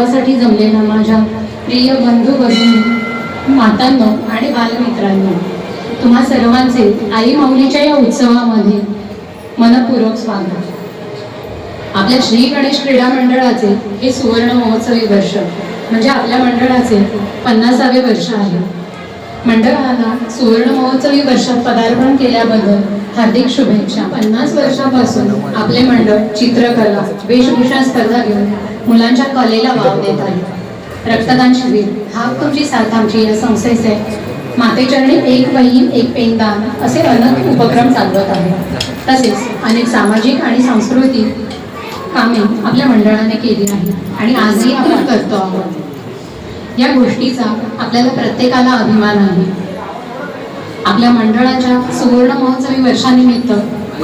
उत्सवासाठी जमलेल्या माझ्या प्रिय बंधू भगिनी, मातांनो आणि बालमित्रांनो, तुम्हा सर्वांचे आई माऊलीच्या या उत्सवामध्ये मनपूर्वक स्वागत. आपल्या श्री गणेश क्रीडा मंडळाचे हे सुवर्ण महोत्सवी वर्ष म्हणजे आपल्या मंडळाचे 50वे वर्ष आहे. मंडळाला सुवर्ण महोत्सवी वर्षात पदार्पण केल्याबद्दल हार्दिक शुभेच्छा. 50 वर्षापासून आपले मंडळ चित्रकला, वेशभूषा स्पर्धा घेऊन मुलांच्या कलेला वाव देत आहे. रक्तदान शिबिर, हाक तुमची साथ आमची या संस्थेचे मातेचरणी एक वही एक पेनदान असे अनेक उपक्रम चालवत आहे. तसेच अनेक सामाजिक आणि सांस्कृतिक कामे आपल्या मंडळाने केली आहे आणि आजही आपण करतो आहोत. या गोष्टीचा आपल्याला प्रत्येकाला अभिमान आहे. आपल्या मंडळाच्या सुवर्ण महोत्सवी वर्षानिमित्त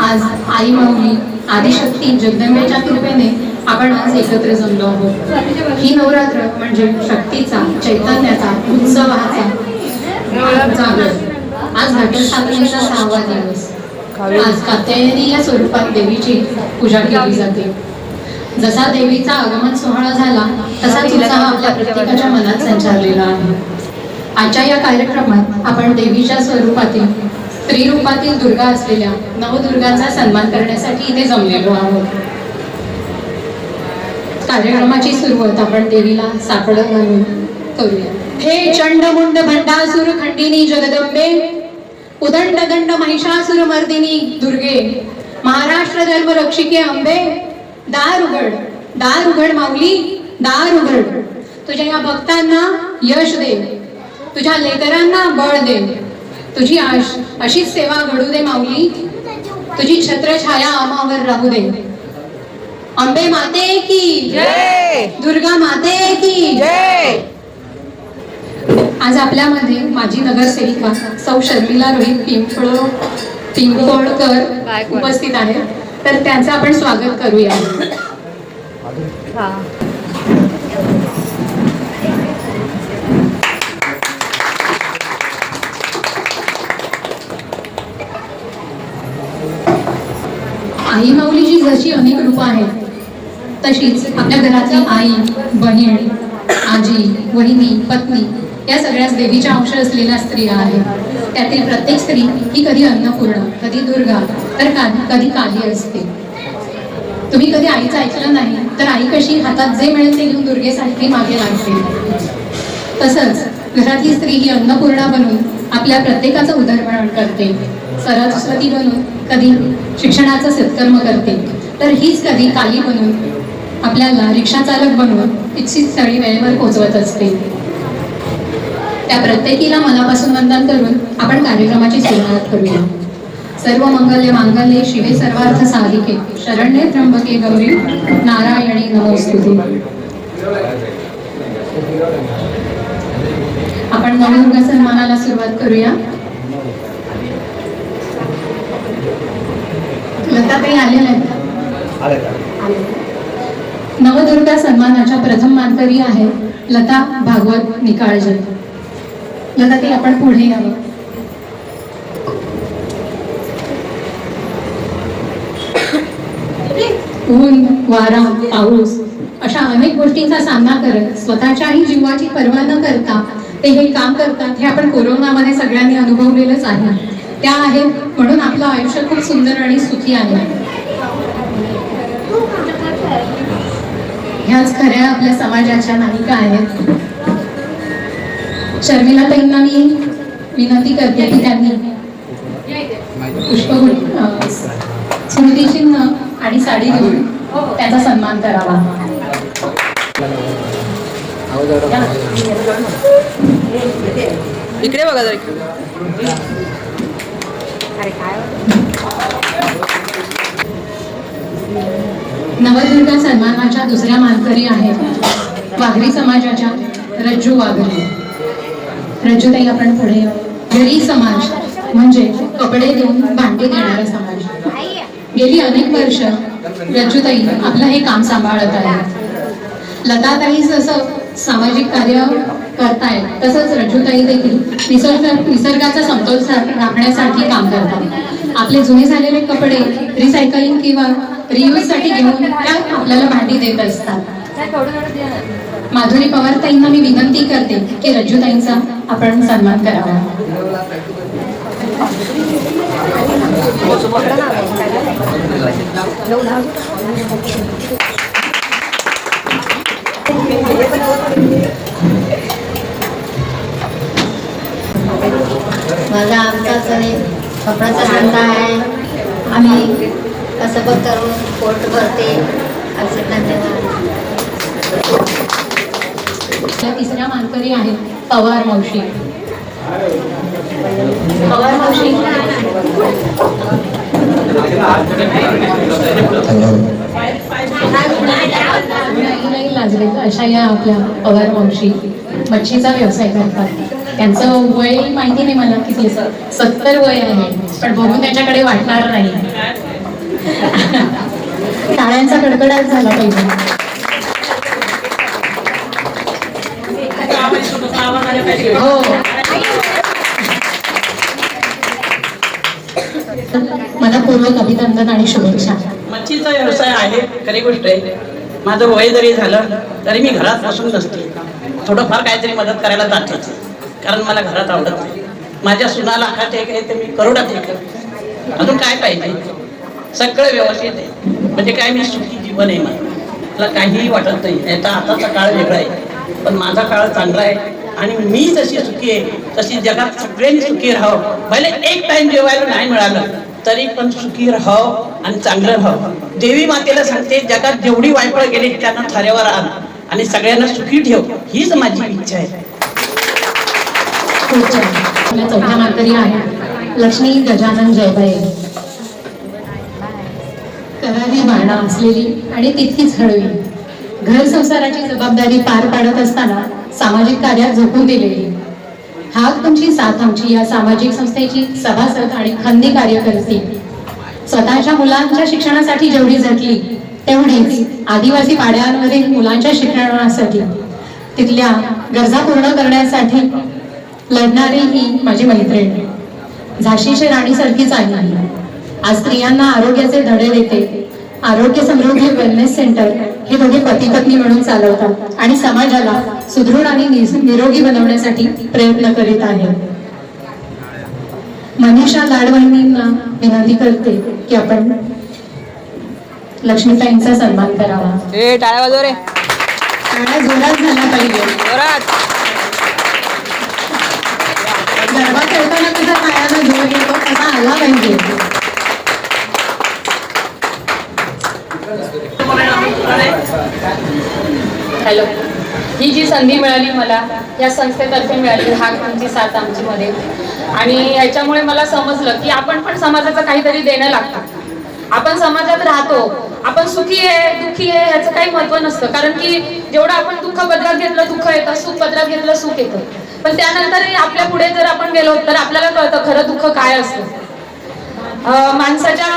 आज आई माऊली आदिशक्ती जगदंबेच्या कृपेने आपण आज एकत्र जमलो आहोत. ही नवरात्र म्हणजे शक्तीचा, चैतन्याचा, उत्सवाचा जागर. आज घटस्थापनेचा 6वा दिवस. आज कात्यायनी या स्वरूपात देवीची पूजा केली जाते. जसा देवीचा आगमन सोहळा झाला तसाच उत्साह आपल्या प्रत्येकाच्या मनात संचारलेला आहे. आजच्या या कार्यक्रमात आपण देवीच्या स्वरूपातील, स्त्री रूपातील दुर्गा असलेल्या नवदुर्गांचा सन्मान करण्यासाठी इथे जमलेलो आहोत. कार्यक्रमाची सुरुवात आपण देवीला साकडं घालून करूया. हे चंडमुंड भंडासुर खंडिनी जगदंबे, उदंड दंड महिषासुर मर्दिनी दुर्गे, महाराष्ट्र धर्म रक्षिके अंबे, दार उघड माऊली, दार उघड. तुझ्या या भक्तांना यश दे, तुझ्या लेकरांना बळ दे, तुझी अशीच सेवा घडू दे माऊली, तुझी छत्रछाया आम्हावर राहू दे. अंबे माते की जय, दुर्गा माते की जय. आज आपल्यामध्ये माजी नगरसेविका सौ शर्मिला रोहित पिंपळकर उपस्थित आहेत, तर त्यांचं आपण स्वागत करूया. आई माऊलीची जशी अनेक रूपं आहेत तशीच आपल्या घरातली आई, बहीण, आजी, वहिनी, पत्नी या सगळ्याच देवीच्या अंश असलेल्या स्त्रिया आहेत. त्यातील प्रत्येक स्त्री ही कधी अन्नपूर्णा, कधी दुर्गा, तर कधी काली असते. तुम्ही कधी आईचं ऐकलं नाही तर आई कशी हातात जे मिळेल ते घेऊन दुर्गेसाठी मागे लागते. तसंच घरातली स्त्री ही अन्नपूर्णा बनून आपल्या प्रत्येकाचं उदरभरण करते. सरस्वती बनून कधी शिक्षणाचं सत्कर्म करते, तर हीच कधी काली बनून आपल्याला रिक्षा चालक बनवून इच्छित स्थळी वेळेवर पोहोचवत असते. त्या प्रत्येकीला मनापासून वंदन करून आपण कार्यक्रमाची सुरुवात करूया. सर्व मंगल्य मांगल्ये शिवे सर्वार्थ साधिके, शरण्ये त्र्यंबके गौरी नारायणी नमोस्तुते. आपण नवदुर्गा सन्मानाला सुरुवात करूया. लताताई आलेल्या आहेत. नवदुर्गा सन्मानाच्या प्रथम मानकरी आहे लता भागवत निकाळजे. लताताई आपण पुढे यावं. ऊन, वारा, पाऊस अशा अनेक गोष्टींचा सामना करत स्वतःच्याही जीवाची पर्वा न करता ते हे काम करतात. हे आपण कोरोनामध्ये सगळ्यांनी अनुभवलेलंच आहे. त्या आहेत म्हणून आपलं आयुष्य खूप सुंदर आणि सुखी आहे. ह्याच खऱ्या आपल्या समाजाच्या नायिका आहेत. शर्मिलाताईंना मी विनंती करते की त्यांनी पुष्पगुच्छ, स्मृतिचिन्ह आणि साडी देऊन त्याचा सन्मान करावा. इकडे बघा जरा. नवदुर्गा सन्मानाच्या दुसऱ्या मानकरी आहेत वाघरी समाजाच्या रज्जू वाघरी. रज्जूताई आपण पुढे. घरी समाज म्हणजे कपडे देऊन भांडी देणारा समाज. गेली अनेक वर्ष रज्जूताई आपलं हे काम सांभाळत आहेत. लताताई जसं सामाजिक कार्य करतायत तसंच रज्जूताई देखील निसर्गाचा समतोल राखण्यासाठी काम करतात. आपले जुने झालेले कपडे रिसायकलिंग किंवा रियूज साठी घेऊन त्या आपल्याला भांडी देत असतात. माधुरी पवार ताईंना मी विनंती करते की रज्जू ताईंचा आपण सन्मान करावा. माझा आमचाच कपड्याचा धंदा आहे. आम्ही कसं पण करून पोट भरते. असे धन्यवाद. तिसऱ्या मानकरी आहेत पवार मावशी. पवार मावशी नाही लाजले अशा या आपल्या पवार मावशी मच्छीचा व्यवसाय करतात. त्यांचं वय माहिती नाही मला किती, 70 वय आहे, पण बघून त्याच्याकडे वाटणार नाही. टाळ्यांचा कडकडाट झाला पाहिजे. हो, मनपूर्वक अभिनंदन आणि शुभेच्छा. मच्छीचा व्यवसाय आहे, खरी गोष्ट आहे. माझं वय जरी झालं तरी मी घरात बसून नसते, थोडंफार काहीतरी मदत करायला जातेच, कारण मला घरात आवडत नाही. माझ्या सुनाला लाखात एक आहे तर मी करोडात एक आहे. अजून काय पाहिजे? सगळं व्यवस्थित आहे. म्हणजे काय, मी सुखी जीवन आहे. मला काहीही वाटत नाही. याचा आताचा काळ वेगळा आहे, पण माझा काळ चांगला आहे. आणि मी जशी सुखी आहे तशी जगात सगळ्यांनी सुखी राहावं. भले एक टाइम जेवायला नाही मिळालं तरी पण सुखी राहावं आणि चांगलं राहावं. देवी मातेला सांगते, जगात जेवढी वायफळ गेली त्यांना थाऱ्यावर आण आणि सगळ्यांना सुखी ठेव, हीच माझी इच्छा आहे. चौथ्या मानकरी आहे लक्ष्मी गजानन जयबाई. करारी बाणा असलेली आणि तितकीच हळवी, घर संसाराची जबाबदारी पार पाडत असताना सामाजिक कार्यात झोकून दिलेली. हाक तुमची साथ आमची या सामाजिक संस्थेची सभासद आणि खंदी कार्यकर्ती. स्वतःच्या मुलांच्या शिक्षणासाठी जेवढी झटली तेवढीच आदिवासी पाड्यांमधील मुलांच्या शिक्षणासाठी, तिथल्या गरजा पूर्ण करण्यासाठी लढणारी ही माझी मैत्रीण. झाशीची राणीसारखीच आहे. आज स्त्रियांना आरोग्याचे धडे देते. आरोग्य समृद्धी वेलनेस सेंटर हे दोघे पती पत्नी म्हणून चालवतात आणि समाजाला सुदृढ आणि निरोगी बनवण्यासाठी प्रयत्न करीत आहेत. मनीषा लाडवणींना विनंती करते की आपण लक्ष्मीताईंचा सन्मान करावा. टाळ्या वाजव रे. टाळ्या जोरात झाला पाहिजे. गरबा खेळताना कसा टाळ्याला जोर येतो तसा आला पाहिजे. हॅलो, ही जी संधी मिळाली मला या संस्थेतर्फे मिळाली, हाक तुमची साथ आमची मध्ये, आणि ह्याच्यामुळे मला समजलं की आपण पण समाजाचं काहीतरी देणं लागतं. आपण समाजात राहतो, आपण सुखी आहे दुःखी आहे ह्याचं काही महत्व नसतं, कारण की जेवढं आपण दुःख पदरात घेतलं दुःख येतं, सुख पदरात घेतलं सुख येतं. पण त्यानंतर आपल्या पुढे जर आपण गेलो तर आपल्याला कळतं खरं दुःख काय असतं. माणसाच्या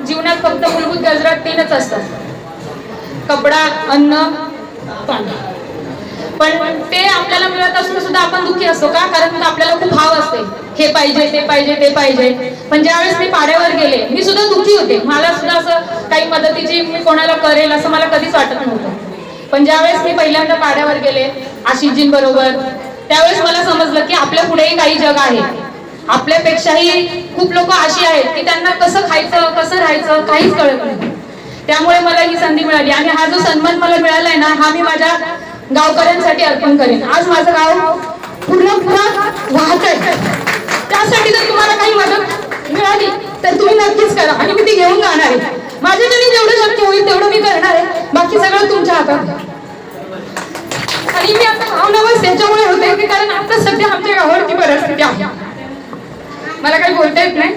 जीवनात फक्त मूलभूत गरजा 3च असतात: कपडा, अन्न, पाणी. पण ते आपल्याला मिळत असून सुद्धा आपण दुःखी असतो का? कारण आपल्याला खूप हाव असते, हे पाहिजे ते पाहिजे ते पाहिजे. पण ज्यावेळेस मी पाड्यावर गेले मी सुद्धा दुःखी होते. मला सुद्धा असं काही मदतीची मी कोणाला करेल असं मला कधीच वाटत नव्हतं. पण ज्यावेळेस मी पहिल्यांदा पाड्यावर गेले आशिषजींबरोबर, त्यावेळेस मला समजलं की आपल्या पुढेही काही जग आहे. आपल्यापेक्षाही खूप लोक अशी आहेत की त्यांना कसं खायचं कसं राहायचं काहीच कळत नाही. त्यामुळे मला ही संधी मिळाली आणि हा जो सन्मान मला मिळालाय ना, हा मी माझ्या गावकऱ्यांसाठी अर्पण करेन. आज माझं गाव पूर्ण वाहत आहे. त्यासाठी जर तुम्हाला काही मदत मिळाली तर तुम्ही नक्कीच करा आणि मी ती घेऊन जाणार आहे. माझ्याकडे जेवढं शक्य होईल तेवढं मी करणार आहे. बाकी सगळं तुमच्या हातात. आणि मी आता भावनावश त्याच्यामुळे होते की कारण आता सध्या आमच्या गावावरची परिस्थिती आहे, मला काही बोलता येत नाही.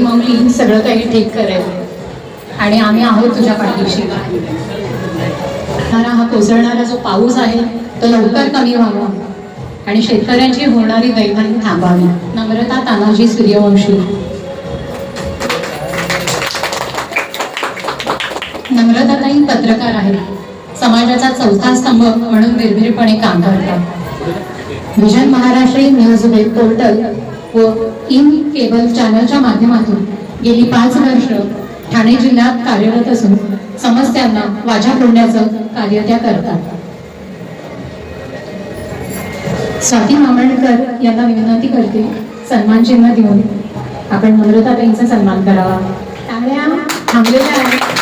माऊली सगळं काही ठीक करेल आणि आम्ही आहोत तुझ्या पाठीशी. हा कोसळणारा जो पाऊस आहे तो लवकर कमी व्हावा आणि शेतकऱ्यांची होणारी दैवानी थांबावी. नम्रता तानाजी सूर्यवंशी. नम्रताताई पत्रकार आहेत. समाजाचा चौथा स्तंभ म्हणून निर्भीडपणे काम करतात. Vision Maharashtra news web portal व इन केबल चॅनलच्या माध्यमातून गेली 5 वर्ष ठाणे जिल्ह्यात कार्यरत असून समस्यांना वाचा फोडण्याचं कार्य त्या करतात. स्वाती मामणकर यांना विनंती करते सन्मान चिन्ह देऊन आपण नम्रताताईंचा सन्मान करावा. टाळ्या थांबलेल्या आहेत.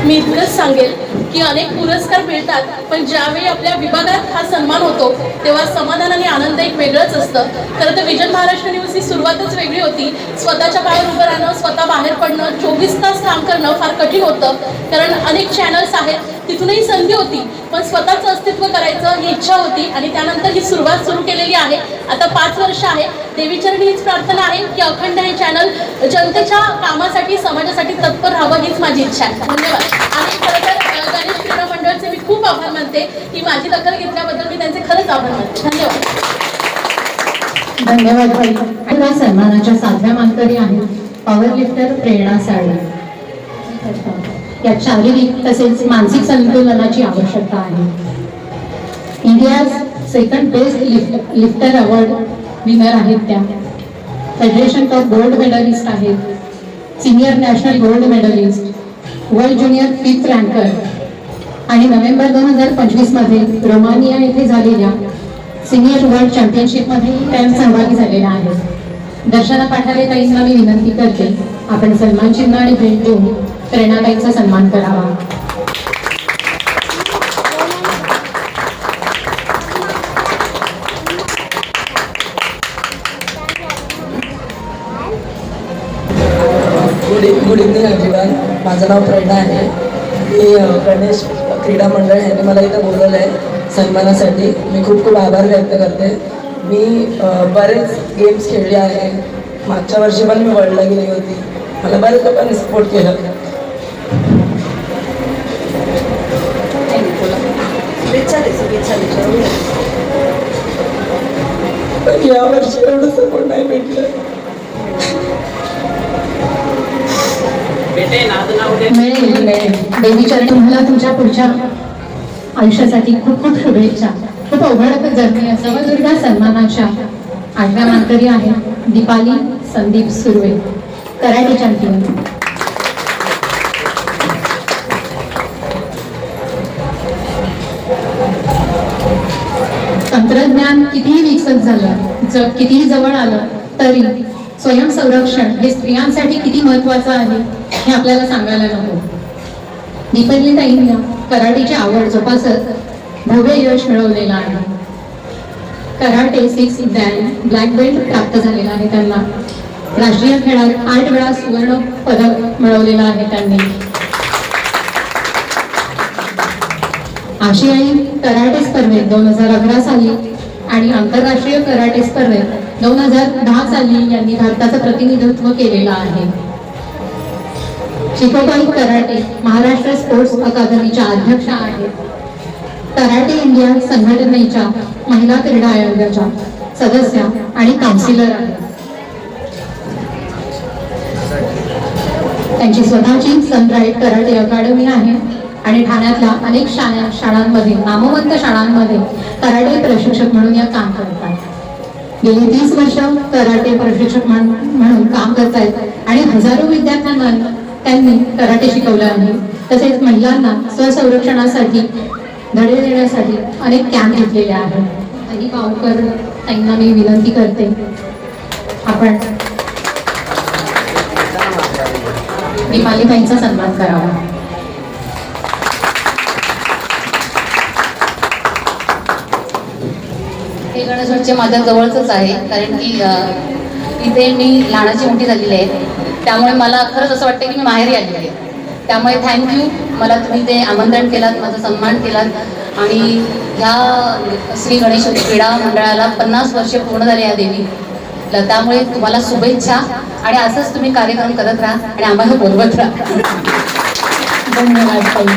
मी इतकंच सांगेल की अनेक पुरस्कार मिळतात, पण ज्यावेळी आपल्या विभागात हा सन्मान होतो तेव्हा समाधान आणि आनंद एक वेगळंच असतं. खरं तर विजन महाराष्ट्र न्यूज ही सुरुवातच वेगळी होती. स्वतःच्या पायावर उभं राहणं, स्वतः बाहेर पडणं, 24 तास काम करणं फार कठीण होतं, कारण अनेक चॅनल्स आहेत, तिथूनही संधी होती, पण स्वतःचं अस्तित्व करायचं ही इच्छा होती आणि त्यानंतर ही सुरुवात सुरू केलेली आहे. आता 5 वर्ष आहे. देवीचरणी हीच प्रार्थना आहे की अखंड हे चॅनल जनतेच्या कामासाठी, समाजासाठी तत्पर राहावं हीच माझी इच्छा आहे. धन्यवाद. आणि खरं तर गणेश क्रीडा मंडळाचे मी खूप आभार मानते की माझी दखल घेतल्याबद्दल मी त्यांचे खरंच आभार मानते. धन्यवाद. धन्यवाद ताई. आणि या सन्मानाच्या 7व्या मानकरी आहेत पॉवर लिफ्टर प्रेरणा साळे. यात शारीरिक तसेच मानसिक संतुलनाची आवश्यकता आहे. India second best lifter award winner आहेत त्या. फेडरेशन कप गोल्ड मेडलिस्ट आहेत. Senior national gold medalist, world junior 5th ranker आणि नोव्हेंबर 2025 मध्ये रोमानिया येथे झालेल्या सिनियर वर्ल्ड चॅम्पियनशिपमध्ये त्या सहभागी झालेल्या आहेत. दर्शना पाठारे ताईंना मी विनंती करते आपण सन्मान चिन्ह आणि भेट देऊन प्रेरणाताईंचा सन्मान करावा. Good evening everyone. माझं नाव प्रेरणा आहे. मी गणेश क्रीडा मंडळ यांनी मला इथं बोलवलं आहे सन्मानासाठी. मी खूप खूप आभार व्यक्त करते. मी बरेच गेम्स खेळले आहे. मागच्या वर्षी पण मी वर्ल्डला गेली होती. मला बरेच लोकांनी सपोर्ट केलं. पण यावर्षी एवढं सपोर्ट नाही भेटलं. मिळेल. देवीच्या तुम्हाला तुमच्या पुढच्या आयुष्यासाठी खूप खूप शुभेच्छा. खूप अवघड जर्नी आहे. नवदुर्गा सन्मानाच्या 8व्या मानकरी आहेत दीपाली संदीप सुर्वे, कराटे चॅम्पियन. तंत्रज्ञान कितीही विकसित झालं, जग कितीही जवळ आलं तरी स्वयंसंरक्षण हे स्त्रियांसाठी किती महत्त्वाचं आहे हे आपल्याला सांगायला नको. दीपाली ताईंना कराटेची आवड जोपासत भव्य यश मिळवलेलं आहे. कराटे 6 ब्लॅक बेल्ट प्राप्त झालेला आहे त्यांना. राष्ट्रीय खेळात 8 वेळा सुवर्ण पदक मिळवलेलं आहे त्यांनी. आशियाई कराटे स्पर्धेत 2011 साली आणि आंतरराष्ट्रीय कराटे स्पर्धेत 2010 साली यांनी भारताचं प्रतिनिधित्व केलेलं आहे. शिकोबाई कराटे महाराष्ट्र स्पोर्ट्स अकादमीच्या अध्यक्षा आहेत. कराटे इंडिया संघटनेच्या महिला क्रीडा आयोगाच्या सदस्या आणि काउन्सिलर आहेत. त्यांची स्वतःची सनराईट कराटे अकादमी आहे आणि ठाण्यातल्या अनेक शाळांमध्ये, नामवंत शाळांमध्ये कराटे प्रशिक्षक म्हणून या काम करतात. गेली 30 वर्ष कराटे प्रशिक्षक म्हणून काम करतायत आणि हजारो विद्यार्थ्यांना त्यांनी कराटे शिकवलं आहे. तसेच महिलांना स्वसंरक्षणासाठी धडे देण्यासाठी अनेक कॅम्प घेतलेले आहेत. काही गावकर त्यांना मी विनंती करते आपण दीपाली ताईंचा सन्मान करावा. हे गणेशोत्सव माझ्या जवळच आहे, कारण की इथे मी लहानाची मोठी झालेली आहे. त्यामुळे मला खरंच असं वाटतं की मी माहेरी आलेली आहे. त्यामुळे थँक्यू, मला तुम्ही ते आमंत्रण केलात, माझा सन्मान केलात आणि ह्या श्री गणेश क्रीडा मंडळाला 50 वर्षे पूर्ण झाले या देवीला. त्यामुळे तुम्हाला शुभेच्छा आणि असंच तुम्ही कार्यक्रम करत राहा आणि आम्हाला बोलवत राहा. धन्यवाद.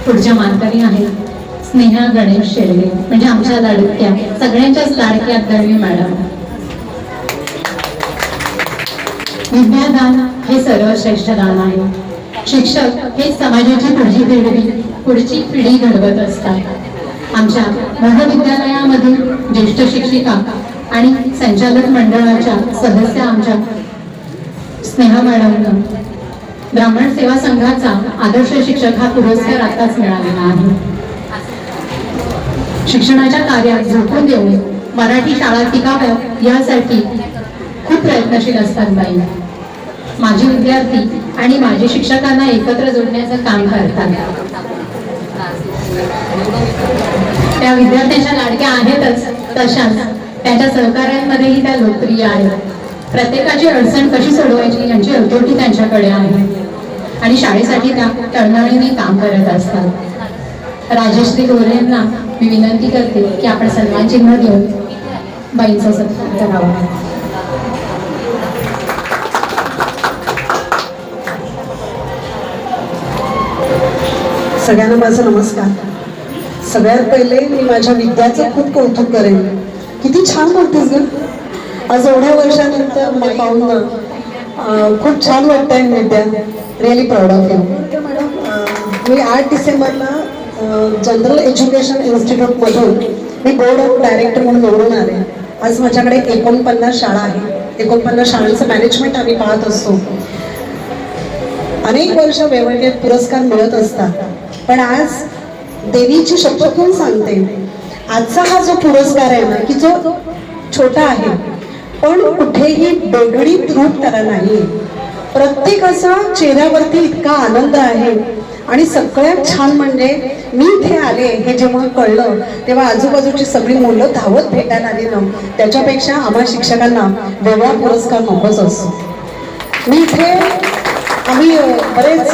पुढच्या मानकरी आहेत स्नेहा गणेश शेळके, म्हणजे आमच्या लाडक्या सगळ्यांच्याच लाडक्या दळवी मॅडम. विद्यादान हे सर्वश्रेष्ठ दान आहे. शिक्षक हे समाजाची पुढची पिढी घडवत असतात. आमच्या महाविद्यालयामधील ज्येष्ठ शिक्षिका आणि संचालक मंडळाच्या सदस्य आमच्या स्नेहा मॅडमनं ब्राह्मण सेवा संघाचा आदर्श शिक्षक हा पुरस्कार आताच मिळालेला आहे. शिक्षणाच्या कार्यात झोकून देऊन मराठी शाळा टिकाव्यात यासाठी खूप प्रयत्नशील असतात बाई. माझे विद्यार्थी आणि माझे शिक्षकांना एकत्र जोडण्याचं काम करतात. त्या विद्यार्थ्यांच्या लाडक्या आहेतच, तशाच त्यांच्या सहकार्यांमध्येही त्या लोकप्रिय आहेत. प्रत्येकाची अडचण कशी सोडवायची यांची अथॉरिटी त्यांच्याकडे आहे आणि शाळेसाठी त्या तळमळीने काम करत असतात. राजेश्री गोरे यांना मी विनंती करते की आपण सन्मान चिन्ह देऊन बाईंचा सत्कार करावा. सगळ्यांना माझा नमस्कार. सगळ्यात पहिले मी माझ्या विद्याचं खूप कौतुक करेन. किती छान बोलतेस ग. आज एवढ्या वर्षानंतर मला पाहून खूप छान वाटतंय Vidya. Really proud of you. मी 8 डिसेंबरला जनरल एज्युकेशन इन्स्टिट्यूटमधून मी बोर्ड ऑफ डायरेक्टर म्हणून निवडून आले. आज माझ्याकडे 49 शाळा आहे. 49 शाळांचं मॅनेजमेंट आम्ही पाहत असतो. अनेक वर्ष वेगवेगळे पुरस्कार मिळत असतात, पण आज देवीची शपथ घेऊन सांगते, आजचा हा जो पुरस्कार आहे ना, की जो छोटा आहे पण कुठेही बेगडीत रूप त्याला नाही. प्रत्येकाचा चेहऱ्यावरती इतका आनंद आहे आणि सगळ्यात छान म्हणजे मी इथे आले हे जेव्हा कळलं तेव्हा आजूबाजूची सगळी मुलं धावत भेटायला आली ना, त्याच्यापेक्षा आम्हा शिक्षकांना वेगळा पुरस्कार नकोच असतो. मी इथे आम्ही बरेच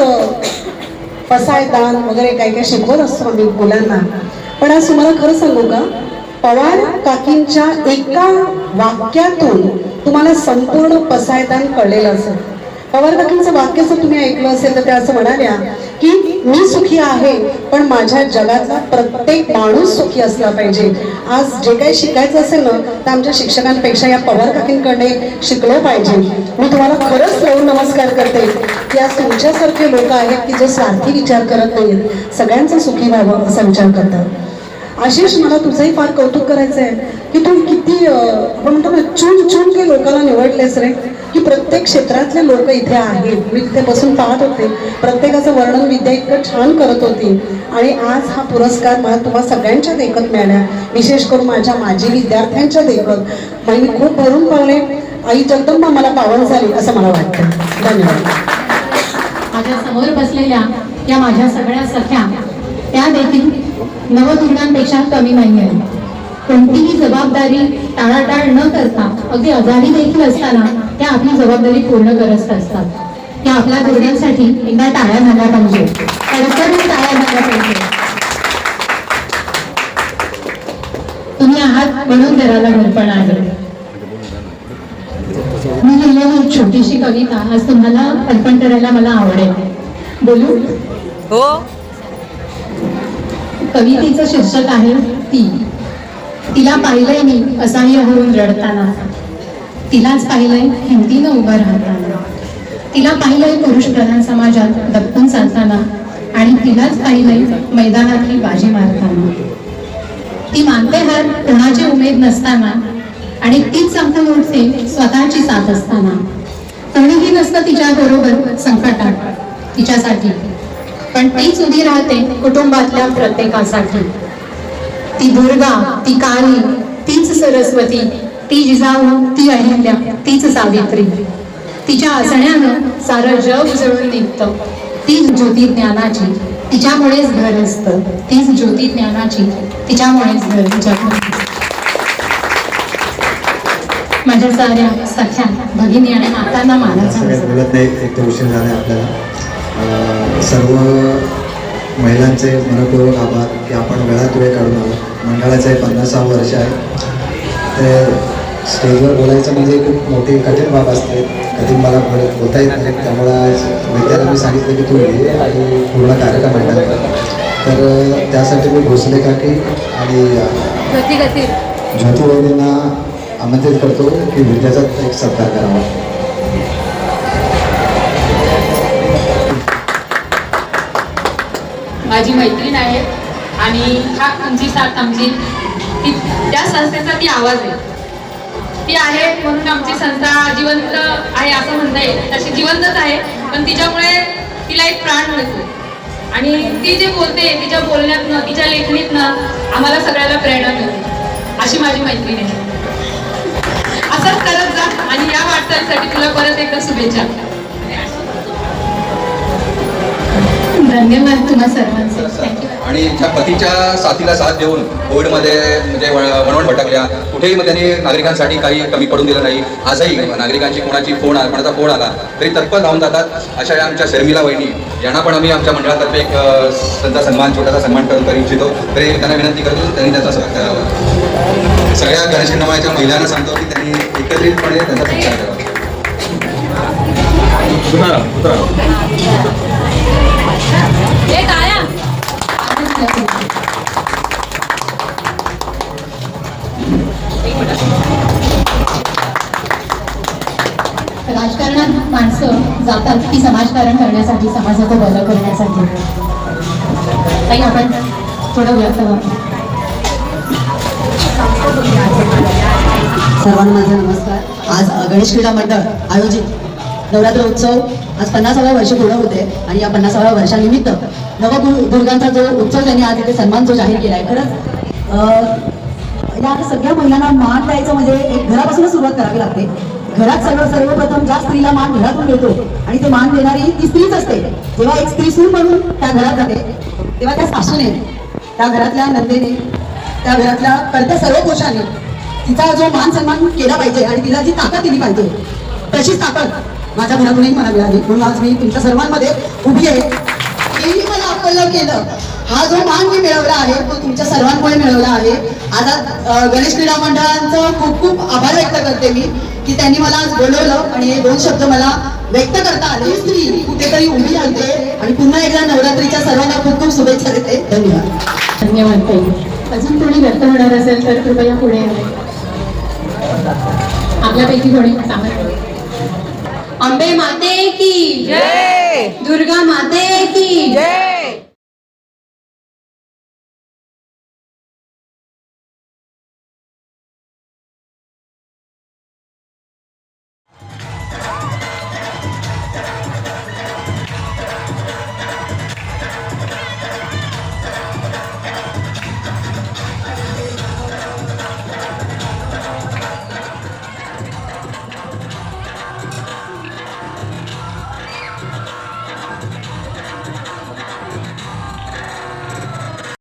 पसायदान वगैरे काय काय शिकवत असतो आम्ही मुलांना. पण आज तुम्हाला खरं सांगू का, पवार काकींच्या एका वाक्यातून तुम्हाला संपूर्ण पसायदान कळलेलं असेल. पवार काकींचं वाक्य जर तुम्ही ऐकलं असेल तर त्या असं म्हणाल्या की मी सुखी आहे पण माझ्या जगातला प्रत्येक माणूस सुखी असला पाहिजे. आज जे काही शिकायचं असेल ना तर आमच्या शिक्षकांपेक्षा या पवार काकींकडे शिकलं पाहिजे. मी तुम्हाला खरंच लावून नमस्कार करते की आज तुमच्यासारखे लोक आहेत की जे स्वार्थी विचार करत नाहीत, सगळ्यांचं सुखी व्हावं असा विचार करतात. आशिष, मला तुझंही फार कौतुक करायचं आहे की तू किती आपण म्हणतो ना चून चून के लोकांना निवडलेस रे, की प्रत्येक क्षेत्रातले लोक इथे आहेत. मी तिथे बसून पाहत होते, प्रत्येकाचं वर्णन विद्या इतकं छान करत होती आणि आज हा पुरस्कार मला तुम्हा सगळ्यांच्या देखत मिळाला, विशेष करून माझी विद्यार्थ्यांच्या देखत. मी खूप भरून पावले. आई जगदंबा मला पावन झाली असं मला वाटतं. धन्यवाद. माझ्या समोर बसलेल्या या माझ्या सगळ्या सख्या त्या देखील नवदुर्गांपेक्षा कमी नाही आहे. कोणतीही जबाबदारी टाळाटाळ न करता अगदी आजारी देखील असताना त्या आपली जबाबदारी पूर्ण करत असतात. त्या आपल्या दुर्गांसाठी एकदा टाळ्या झाल्या पाहिजे, कडकडून टाळ्या झाल्या पाहिजे. तुम्ही आहात म्हणून घराला घरपण आहे. मी लिहिलेली एक छोटीशी कविता आज तुम्हाला अर्पण करायला मला आवडेल. बोलू? हो. कवितेचं शीर्षक आहे ती. तिला पाहिलंय मी असहाय्य होऊन रडताना, तिलाच पाहिलंय हिमतीनं उभं राहताना, तिला पाहिलंय पुरुष प्रधान समाजात दबकून चालताना आणि तिलाच पाहिलंय मैदानातली बाजी मारताना. ती मानते हार कोणाची उमेद नसताना आणि तीच संपून उठते स्वतःची साथ असताना. कोणीही नसतं तिच्या बरोबर संकटात तिच्यासाठी, पण तीच उभी राहते कुटुंबातल्या प्रत्येकासाठी. ती दुर्गा, ती काली, तीच सरस्वती, ती जिजाऊ, ती अहिल्या, तीच सावित्री. तिच्या असण्यानं सारं जग जळून निघतं. तीच ज्योती ज्ञानाची, तिच्यामुळेच घर असतं. तीच ज्योती ज्ञानाची, तिच्यामुळेच घर तिच्याकडे. माझ्या साऱ्या सख्या भगिनी आणि मातांना मानाचा बोलत नाही, एक तर उशीर झाला आपल्याला. सर्व महिलांचे मनपूर्वक आभार की आपण वेळात वेळ काढून आलो. मंडळाचं 50वं वर्ष आहे. तर स्टेजवर बोलायचं म्हणजे खूप मोठी कठीण बाब असते. कधी मला बोलता येत नाही, त्यामुळं आज विद्यार्थ्यांना मी सांगितलं की तू ये आणि पूर्ण कार्यक्रम ऐकायला. तर त्यासाठी मी भोसले काकी आणि ज्योती वहिनींना आमंत्रित करतो की विद्याचा एक सत्कार करावा. माझी मैत्रीण आहे आणि हा तुमची साथ आमची त्या संस्थेचा ती आवाज आहे, ती आहे म्हणून आमची संस्था जिवंत आहे असं म्हणता येईल. तशी जिवंतच आहे, पण तिच्यामुळे तिला एक प्राण मिळतो आणि ती जे बोलते तिच्या बोलण्यातनं तिच्या लेखणीतनं आम्हाला सगळ्याला प्रेरणा मिळते. अशी माझी मैत्रीण आहे. असंच करत जा आणि या वाटचालीसाठी तुला परत एकदा शुभेच्छा. धन्यवाद तुम्हा सर्वांचे. थँक्यू. आणि त्या पतीच्या साथीला साथ देऊन कोविडमध्ये म्हणजे वणवण भटकल्या, कुठेही मग त्यांनी नागरिकांसाठी काही कमी पडून दिलं नाही. आजही नागरिकांची कोणाचा फोन आला तरी तत्पर धावून जातात. अशा या आमच्या शर्मिला वहिनी यांना पण आम्ही आमच्या मंडळातर्फे एक त्यांचा छोटासा सन्मान करू इच्छितो. तरी त्यांना विनंती करतो त्यांनी त्याचा सहभाग करावा. सगळ्या गणेश नावाच्या महिलांना सांगतो की त्यांनी एकत्रितपणे त्यांचा सत्कार करावा. राजकारणात माणसं जातात ती समाजकारण करण्यासाठी, समाजाचं भलं करण्यासाठी. ताई आपण थोडं व्यक्त व्हा. सर्वांना माझा नमस्कार. आज गणेश क्रीडा मंडळ आयोजित नवरात्र उत्सव आज 50व्या वर्षी पूर्ण होते आणि या 50व्या वर्षानिमित्त नवदुर्गांचा जो उत्सव त्यांनी आज इथे सन्मान जो जाहीर केला आहे, खरंच या सगळ्या महिलांना मान द्यायचं म्हणजे एक घरापासूनच सुरुवात करावी लागते. घरात सर्वप्रथम ज्या स्त्रीला मान घरातून मिळतो आणि ते मान देणारी ती स्त्रीच असते. जेव्हा एक स्त्री सून म्हणून त्या घरात जाते तेव्हा त्या सासूने, त्या घरातल्या नंदेने, त्या घरातल्या करत्या सर्व पुरुषांनी तिचा जो मान सन्मान केला पाहिजे आणि तिला जी ताकद दिली पाहिजे, तशीच ताकद माझ्या घरातूनही मला मिळाली. म्हणून आज मी तुमच्या सर्वांमध्ये उभी आहे. हेही मला आपलं केलं, हा जो मान मी मिळवला आहे तो तुमच्या सर्वांमुळे मिळवला आहे. आज गणेश क्रीडा मंडळांचं खूप खूप आभार व्यक्त करते मी की त्यांनी मला आज बोलवलं आणि हे 2 शब्द मला व्यक्त करता आले. स्त्री कुठेतरी उभी राहते आणि पुन्हा एकदा नवरात्रीच्या सर्वांना खूप खूप शुभेच्छा देते. धन्यवाद. धन्यवाद ताई. अजून कोणी व्यक्त होणार असेल तर कृपया पुढे यावे. आपल्यापैकी कोणी सांगा. अंबे माते की जय, दुर्गा माते की जय.